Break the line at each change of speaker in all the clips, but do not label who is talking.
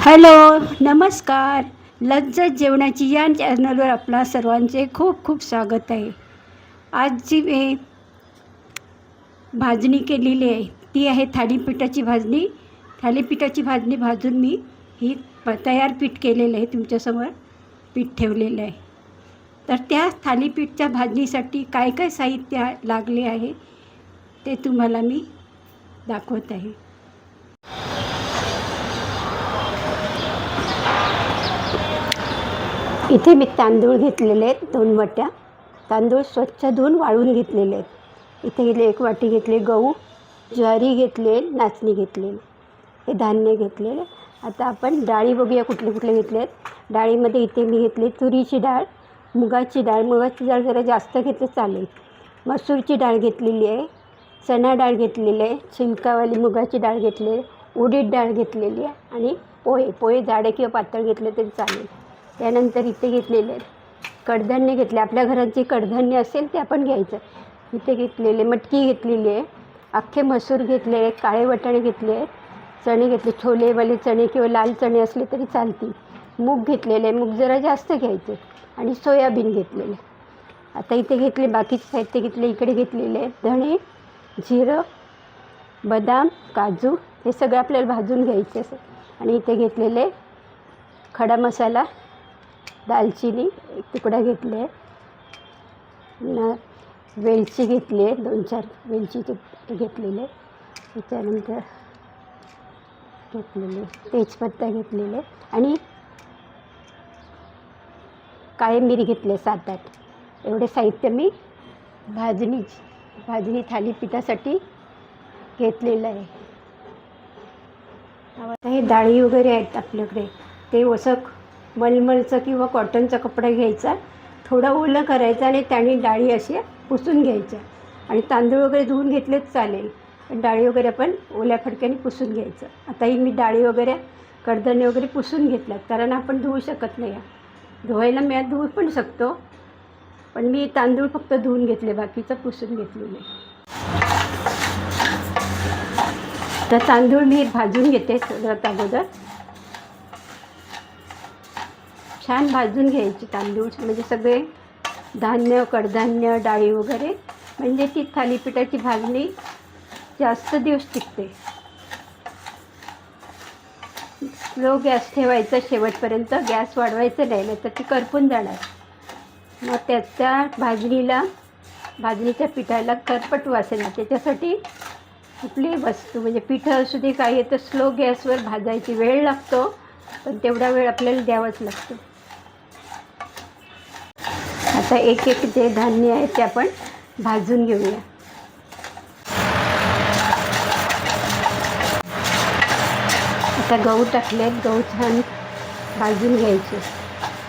Hello, नमस्कार. लज्जत जेवणाची या चॅनलवर आपणा सर्वांचे खूप खूप स्वागत आहे. आज जी मी भाजणी केलेली आहे ती आहे थालीपीठाची भाजणी. थालीपीठाची भाजणी भाजून मी ही तयार पीठ केलेलं आहे, तुमच्यासमोर पीठ ठेवलेलं आहे. तर त्या थालीपीठच्या भाजणीसाठी काय काय साहित्य लागले आहे ते तुम्हाला मी दाखवत आहे. इथे मी तांदूळ घेतलेले आहेत 2 वाट्या. तांदूळ स्वच्छ धुवून वाळून घेतलेले आहेत. इथे घेतले 1 वाटी घेतले गहू, ज्वारी घेतले, नाचणी घेतलेले, हे धान्य घेतलेले. आता आपण डाळी बघूया कुठले कुठले घेतले आहेत. डाळीमध्ये इथे मी घेतली तुरीची डाळ, मुगाची डाळ जरा जास्त घेतली चालेल. मसूरची डाळ घेतलेली आहे, चणा डाळ घेतलेली आहे, छिलकावाली मुगाची डाळ घेतली आहे, उडीद डाळ घेतलेली आहे आणि पोहे जाडे किंवा पातळ घेतले तरी चालेल. त्यानंतर इथे घेतलेले आहेत कडधान्य घेतले, आपल्या घरात जे कडधान्य असेल ते आपण घ्यायचं. इथे घेतलेले मटकी घेतलेली आहे, अख्खे मसूर घेतले आहेत, काळे वाटाणे घेतले आहेत, चणे घेतले, छोलेवाले चणे किंवा लाल चणे असले तरी चालतील. मूग घेतलेले, मूग जरा जास्त घ्यायचे आणि सोयाबीन घेतलेले. आता इथे घेतले बाकीचे साहित्य घेतले. इकडे घेतलेले धणे, जिरं, बदाम, काजू हे सगळं आपल्याला भाजून घ्यायचे असेल. आणि इथे घेतलेले खडा मसाला, दालचिनी 1 तुकडा घेतले, वेलची घेतली आहे 2-4 वेलची घेतलेले. त्याच्यानंतर घेतलेले तेजपत्ता घेतलेले आणि काळे मिरी घेतले 7-8. एवढे साहित्य मी भाजणी थालीपीठासाठी घेतलेलं आहे. आता हे डाळी वगैरे आहेत आपल्याकडे, ते वसक मलमलचं किंवा कॉटनचा कपडा घ्यायचा, थोडं ओलं करायचं आणि त्याने डाळी अशा पुसून घ्यायच्या. आणि तांदूळ वगैरे धुवून घेतलेच चालेल, पण डाळी वगैरे आपण ओल्या फडक्याने पुसून घ्यायचं. आता ही मी डाळी वगैरे कडधान्य वगैरे पुसून घेतल्यात, कारण आपण धुवू शकत नाही. धुवायला मी धुवू पण शकतो, पण मी तांदूळ फक्त धुवून घेतले, बाकीचं पुसून घेतलेले. तर तांदूळ मी भाजून घेते सगळ्यात अगोदर. छान भाजून घ्यायचे तांदूळ, म्हणजे सगळे धान्य, कडधान्य, डाळी वगैरे, म्हणजे ती थालीपीठाची भाजणी जास्त दिवस टिकते. स्लो गॅस ठेवायचा शेवटपर्यंत, गॅस वाढवायचं नाही तर ती करपून जाणार. मग त्याच्या भाजणीच्या पिठाला करपट वास येणार. त्याच्यासाठी कुठलीही वस्तू म्हणजे पिठं असू दे काही तर स्लो गॅसवर भाजायची. वेळ लागतो, पण तेवढा वेळ आपल्याला द्यावाच लागतो. आता एक जे धान्य आहे ते आपण भाजून घेऊया. आता गहू टाकले, गहू छान भाजून घ्यायचे.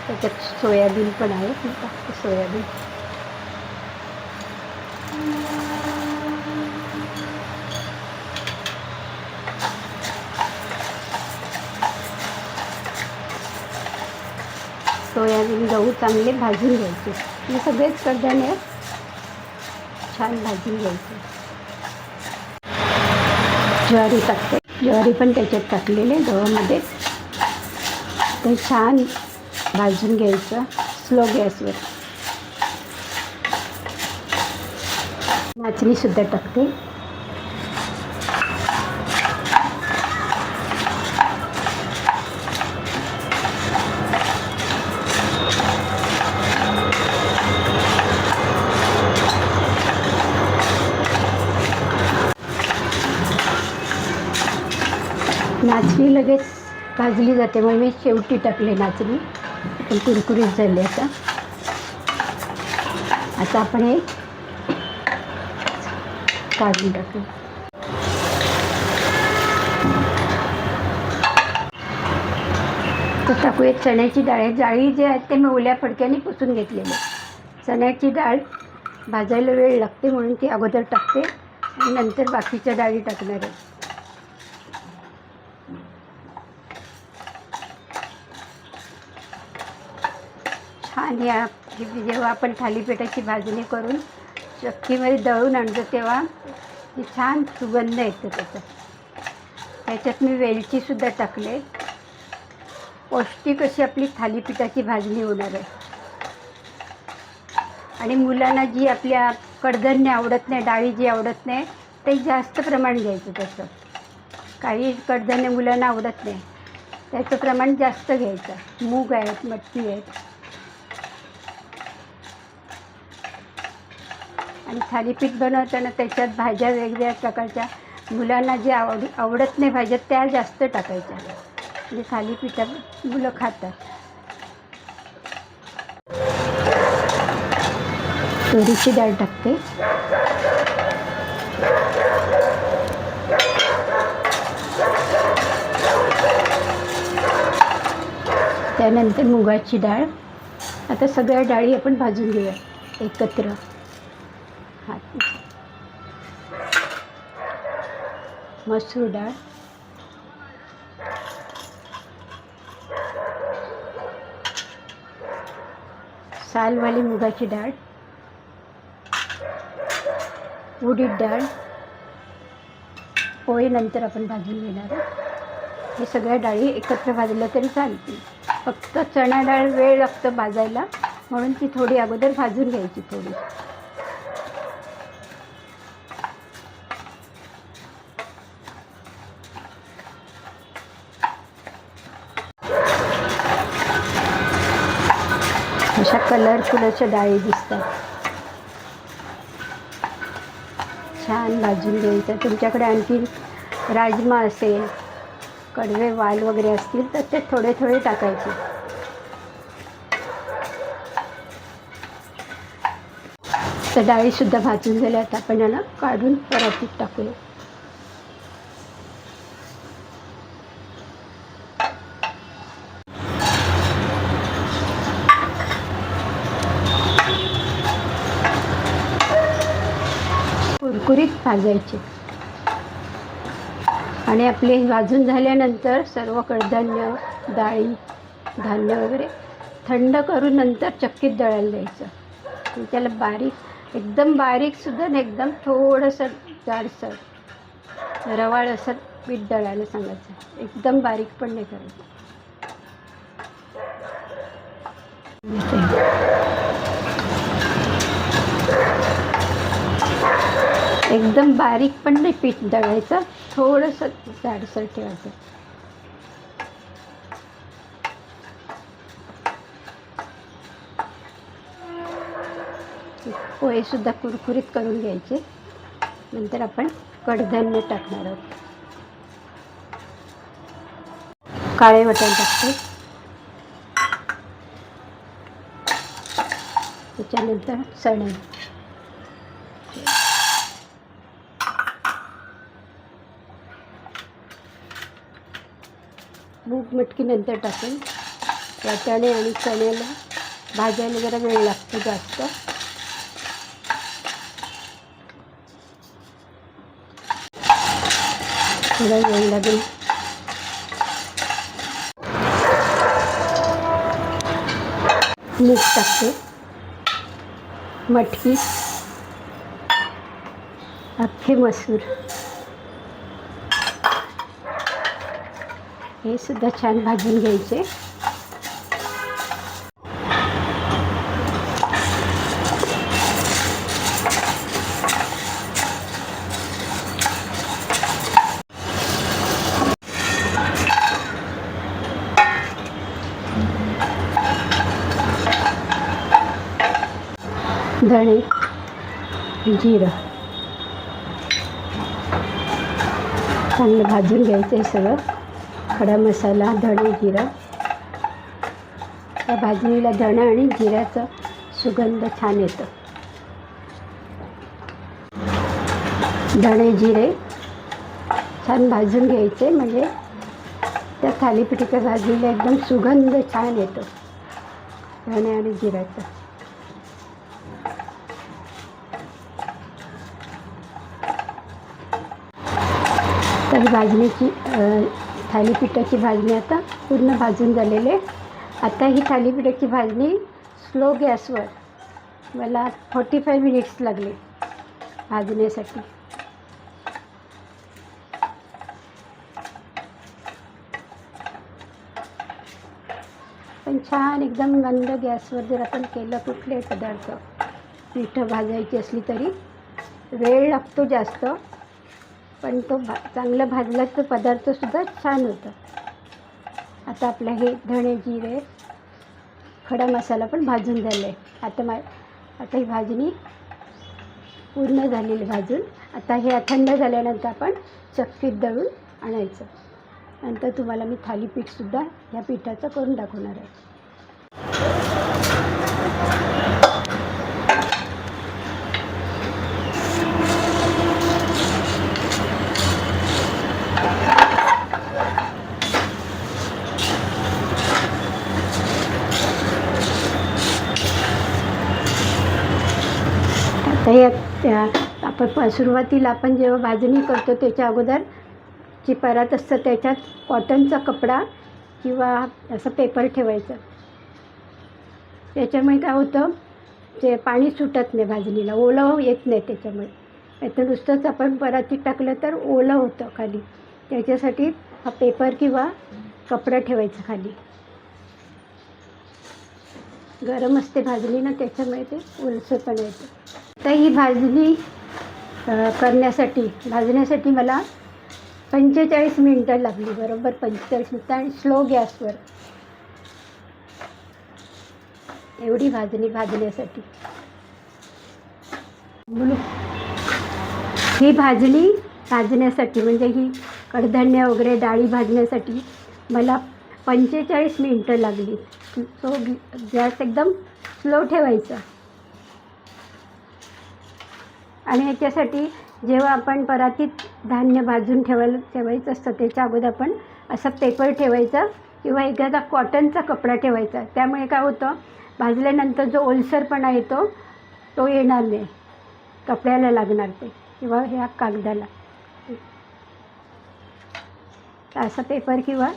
त्याच्यात सोयाबीन पण आहे, सोयाबीन गहू चांगले भाजून घ्यायचे. हे सगळेच कडधान्य छान भाजून घ्यायचे. ज्वारी टाकते, ज्वारी पण त्याच्यात टाकलेले गव्हामध्ये. ते छान भाजून घ्यायचं स्लो गॅसवर. नाचणीसुद्धा टाकते. नाचणी लगेच भाजली जाते, मग मी शेवटी टाकले नाचणी, पण कुरकुरीत झाले. आता आपण हे काढून टाकू. तर टाकूया चण्याची डाळ. डाळी जे आहेत ते मी ओल्या फडक्याने पुसून घेतलेले. चण्याची डाळ भाजायला वेळ लागते म्हणून ती अगोदर टाकते आणि नंतर बाकीच्या डाळी टाकणार आहे. छान जेव्हा आपण थालीपीठाची भाजणी करून चक्कीमध्ये दळून आणतो तेव्हा ती छान सुगंध येतो त्याचा. त्याच्यात मी वेलचीसुद्धा टाकले, पौष्टिक अशी आपली थालीपीठाची भाजणी होणार आहे. आणि मुलांना जी आपल्या कडधान्य आवडत नाही, डाळी जी आवडत नाही, ते जास्त प्रमाण घ्यायचं त्याचं. काही कडधान्य मुलांना आवडत नाही, त्याचं प्रमाण जास्त घ्यायचं. मूग आहेत, मटकी आहेत. आणि थालीपीठ बनवताना त्याच्यात भाज्या वेगवेगळ्या प्रकारच्या, मुलांना जे आवडत नाही भाज्या त्या जास्त टाकायच्या, म्हणजे थालीपीठात मुलं खातात. तुरीची डाळ टाकते. त्यानंतर मुगाची डाळ. आता सगळ्या डाळी आपण भाजून घेऊया एकत्र. मसूर डाळ, सालवाली मुगाची डाळ, उडीद डाळ, पोळी नंतर आपण भाजून घेणार आहोत. हे सगळ्या डाळी एकत्र भाजल्या तरी चालतील. फक्त चणा डाळ वेळ लागतो भाजायला, म्हणून ती थोडी अगोदर भाजून घ्यायची थोडी. अशा कलरफुल अशा डाळी दिसतात. छान भाजून घ्यायचं. तुमच्याकडे आणखी राजमा असेल, कडवे वाल वगैरे असतील तर ते थोडे थोडे टाकायचे. तर डाळीसुद्धा भाजून झाल्या. आता आपण याला काढून परातीत टाकूया. कुरकुरीत भाजायचे. आणि आपले भाजून झाल्यानंतर सर्व कडधान्य, डाळी, धान्य वगैरे थंड करून नंतर चक्कीत दळायला द्यायचं. त्याला बारीक, एकदम बारीकसुद्धा नाही, एकदम थोडंसं जाडसर रवाळ असं पीठ दळायला सांगायचं. एकदम बारीक पण नाही करायचं. एकदम बारीक पण नाही पीठ दळायचं, थोडंसं जाडसर ठेवायचं. पोहेसुद्धा कुरकुरीत करून घ्यायचे. नंतर आपण कडधान्य टाकणार आहोत. काळे वाटाणे टाकते. त्याच्यानंतर चणे, मूग मटकी नंतर टाकून. वाटाणे आणि चण्याला भाजायला जरा वेळ लागतो जास्त. थोडा वेळ लागेल. मीठ टाकते. मटकी, अख्खे मसूर हे सुद्धा छान भाजून घ्यायचे. धणे, जिरं चांगलं भाजून घ्यायचं आहे सगळं. खडा मसाला, धणे, जिरं. त्या भाजणीला धणे आणि जिऱ्याचा सुगंध छान येतो. धणे जिरे छान भाजून घ्यायचे, म्हणजे त्या थालीपीठाच्या भाजणीला एकदम सुगंध छान येतो धणे आणि जिऱ्याचा. तर भाजणीची थालीपीठाची भाजणी आता पूर्ण भाजून झालेली आहे. आता ही थालीपीठाची भाजणी स्लो गॅसवर मला 45 मिनिट्स लागले भाजण्यासाठी. पण छान एकदम मंद गॅसवर जर आपण केलं कुठले पदार्थ, पिठं भाजायची असली तरी वेळ लागतो जास्त, पण तो चांगलं भाजला तर पदार्थसुद्धा छान होतं. आता आपलं हे धणे जिरे खडा मसाला पण भाजून झालं आहे. आता ही भाजणी पूर्ण झालेली भाजून. आता हे थंड झाल्यानंतर आपण चक्कीत दळून आणायचं. नंतर तुम्हाला मी थालीपीठसुद्धा ह्या पिठाचं करून दाखवणार आहे. आपण सुरुवातीला आपण जेव्हा भाजणी करतो त्याच्या अगोदर जी परात असतं त्याच्यात कॉटनचा कपडा किंवा असं पेपर ठेवायचं. त्याच्यामुळे काय होतं, जे पाणी सुटत नाही भाजणीला, ओलं येत नाही त्याच्यामुळे. नाहीतर नुसतंच आपण परातीत टाकलं तर ओलं होतं खाली. त्याच्यासाठी हा पेपर किंवा कपडा ठेवायचा खाली. गरम असते भाजणी ना, त्याच्यामुळे ते ओलसरपणा येतं. तर ही भाजणी भाजण्यासाठी मला 45 मिनटं लागली, बरोबर 45 मिनटं, आणि स्लो गॅसवर एवढी भाजणी भाजण्यासाठी. ही भाजणी भाजण्यासाठी म्हणजे ही कडधान्य वगैरे डाळी भाजण्यासाठी मला 45 मिनटं लागली. सो गॅस एकदम स्लो ठेवायचा. आणि ह्याच्यासाठी जेव्हा आपण परातीत धान्य भाजून ठेवायचं असतं त्याच्या अगोदर आपण असं पेपर ठेवायचा किंवा एखादा कॉटनचा कपडा ठेवायचा. त्यामुळे काय होतं, भाजल्यानंतर जो ओलसरपणा येतो तो येणार नाही, कपड्याला लागणार ते किंवा ह्या कागदाला. असा पेपर किंवा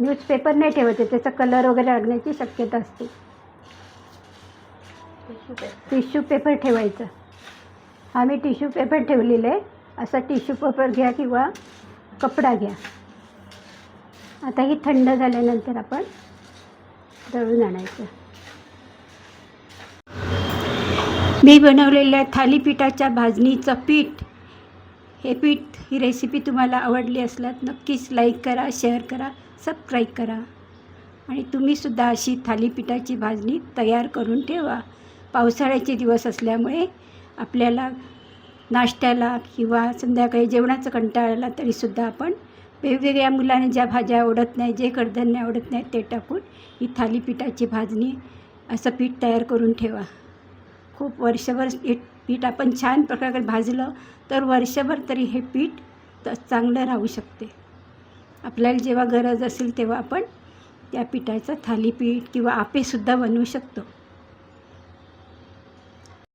न्यूजपेपर नाही ठेवायचं, त्याचा कलर वगैरे लागण्याची शक्यता असते. टिश्यू पेपर ठेवायचं. हा मी टिश्यू पेपर ठेवलेला आहे. असा टिश्यू पेपर घ्या किंवा कपडा घ्या. आता ही थंड झाल्यानंतर आपण दळून आणायचं. मी बनवलेल्या थालीपीठाच्या भाजणीचं पीठ, ही रेसिपी तुम्हाला आवडली असल्यास नक्कीच लाईक करा, शेअर करा, सबस्क्राईब करा. आणि तुम्हीसुद्धा अशी थालीपीठाची भाजणी तयार करून ठेवा. पावसाळ्याचे दिवस असल्यामुळे आपल्याला नाश्त्याला किंवा संध्याकाळी जेवणाचं कंटाळा आला तरीसुद्धा आपण वेगवेगळ्या मुलांना ज्या भाज्या आवडत नाही, जे कडधान्य आवडत नाही ते टाकून ही थालीपीठाची भाजणी असं पीठ तयार करून ठेवा. खूप वर्षभर हे पीठ आपण छान प्रकारे भाजलं तर वर्षभर तरी हे पीठ चांगलं राहू शकते. आपल्याला जेव्हा गरज असेल तेव्हा आपण त्या पिठाचं थालीपीठ किंवा आपेसुद्धा बनवू शकतो.